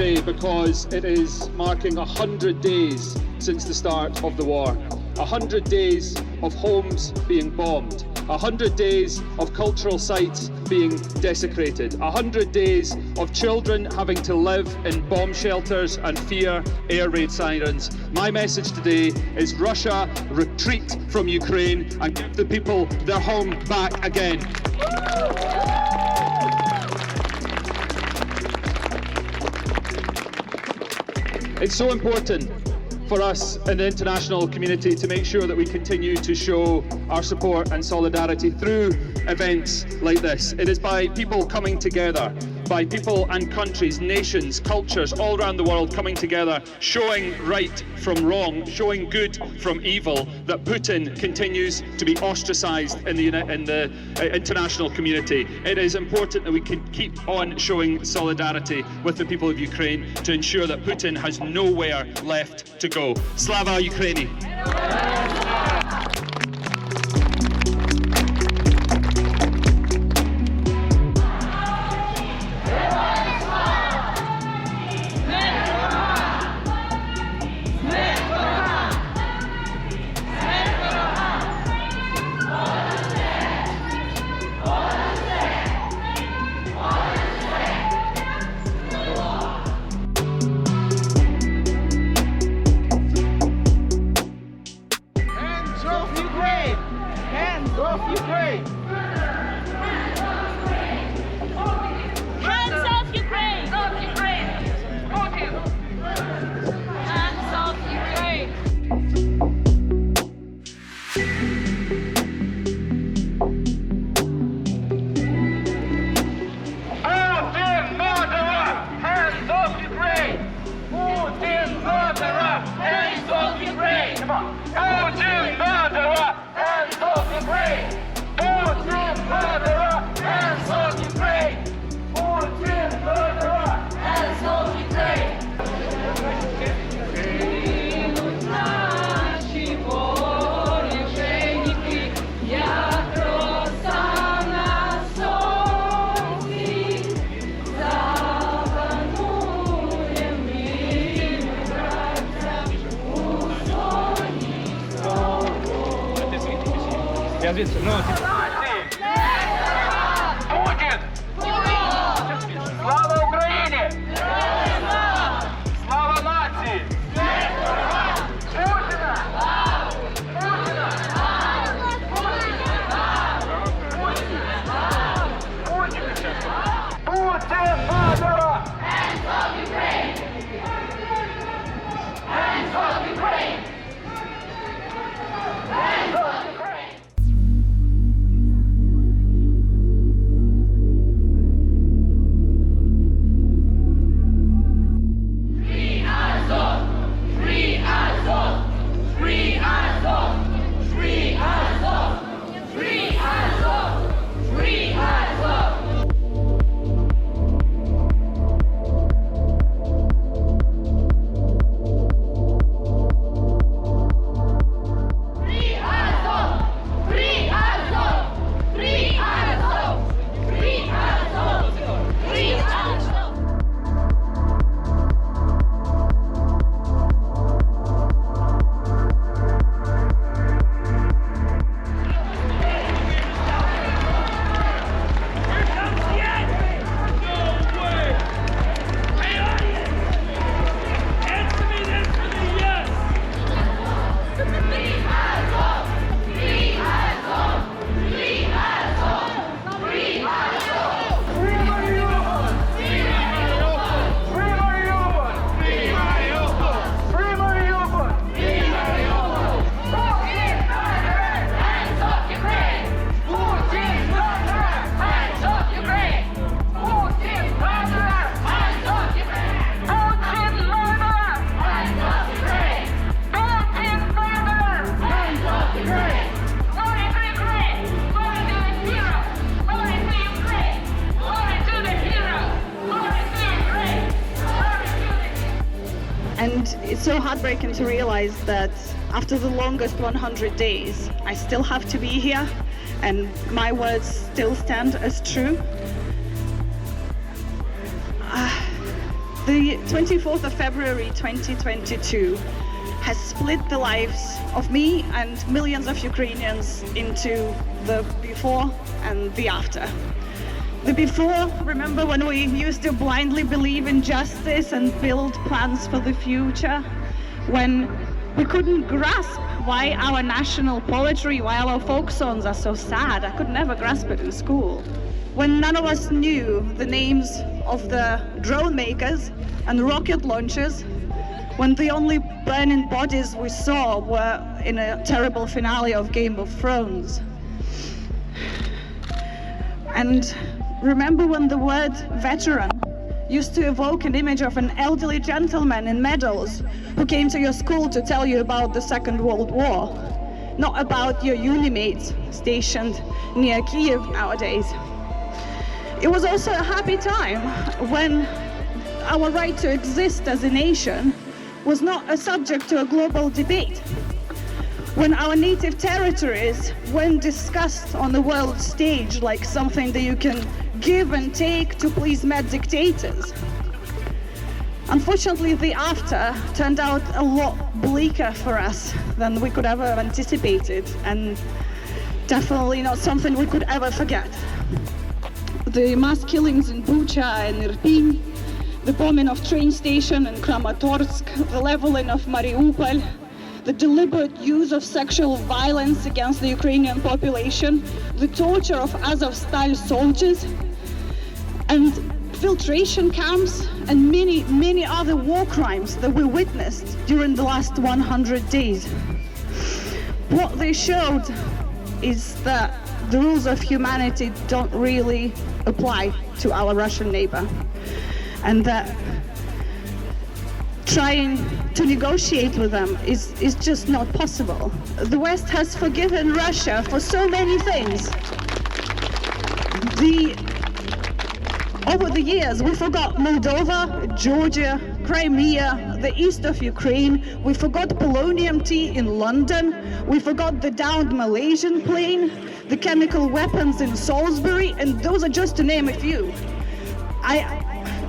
today because it is marking 100 days since the start of the war. 100 days of homes being bombed. 100 days of cultural sites being desecrated. 100 days of children having to live in bomb shelters and fear air raid sirens. My message today is Russia, retreat from Ukraine and give the people their home back again. It's so important for us in the international community to make sure that we continue to show our support and solidarity through events like this. It is by people coming together, by people and countries, nations, cultures all around the world coming together, showing right from wrong, showing good from evil, that Putin continues to be ostracized in the international community. It is important that we can keep on showing solidarity with the people of Ukraine to ensure that Putin has nowhere left to go. Slava Ukraini! Putin! Слава Україні! Слава нації! Путіна! Путіна! Путін мадера! Hands off Ukraine! Hands off Ukraine! Hands off Ukraine! And it's so heartbreaking to realize that after the longest 100 days, I still have to be here, and my words still stand as true. The 24th of February 2022 has split the lives of me and millions of Ukrainians into the before and the after. The before, remember when we used to blindly believe in justice and build plans for the future? When we couldn't grasp why our national poetry, why our folk songs are so sad. I could never grasp it in school. When none of us knew the names of the drone makers and rocket launchers, when the only burning bodies we saw were in a terrible finale of Game of Thrones. And remember when the word veteran used to evoke an image of an elderly gentleman in medals who came to your school to tell you about the Second World War, not about your unimates stationed near Kiev nowadays. It was also a happy time when our right to exist as a nation was not a subject to a global debate, when our native territories weren't discussed on the world stage like something that you can give and take to please mad dictators. Unfortunately, the after turned out a lot bleaker for us than we could ever have anticipated, and definitely not something we could ever forget. The mass killings in Bucha and Irpin, the bombing of train station in Kramatorsk, the leveling of Mariupol, the deliberate use of sexual violence against the Ukrainian population, the torture of Azovstal soldiers, and filtration camps, and many, many other war crimes that we witnessed during the last 100 days. What they showed is that the rules of humanity don't really apply to our Russian neighbor, and that trying to negotiate with them is just not possible. The West has forgiven Russia for so many things. Over the years, we forgot Moldova, Georgia, Crimea, the east of Ukraine. We forgot polonium tea in London. We forgot the downed Malaysian plane, the chemical weapons in Salisbury, and those are just to name a few.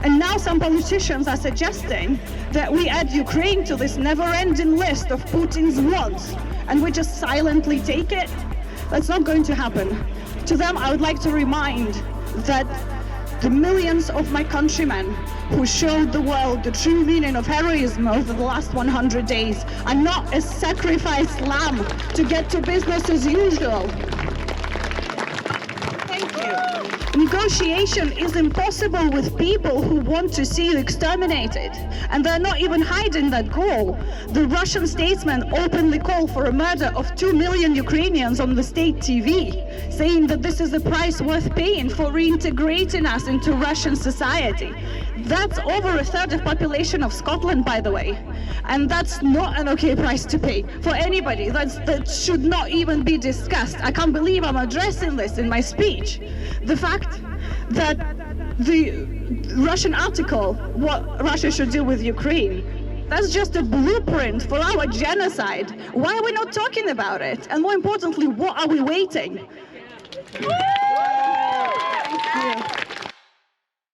And now some politicians are suggesting that we add Ukraine to this never-ending list of Putin's wants, and we just silently take it. That's not going to happen. To them, I would like to remind that the millions of my countrymen who showed the world the true meaning of heroism over the last 100 days are not a sacrificed lamb to get to business as usual. Thank you. Negotiation is impossible with people who want to see you exterminated, and they're not even hiding that goal. The Russian statesmen openly call for a murder of 2 million Ukrainians on the state TV, saying that this is a price worth paying for reintegrating us into Russian society. That's over a third of population of Scotland, by the way, and that's not an okay price to pay for anybody. That should not even be discussed. I can't believe I'm addressing this in my speech. The fact that the Russian article, what Russia should do with Ukraine, that's just a blueprint for our genocide. Why are we not talking about it? And more importantly, what are we waiting? Thank you.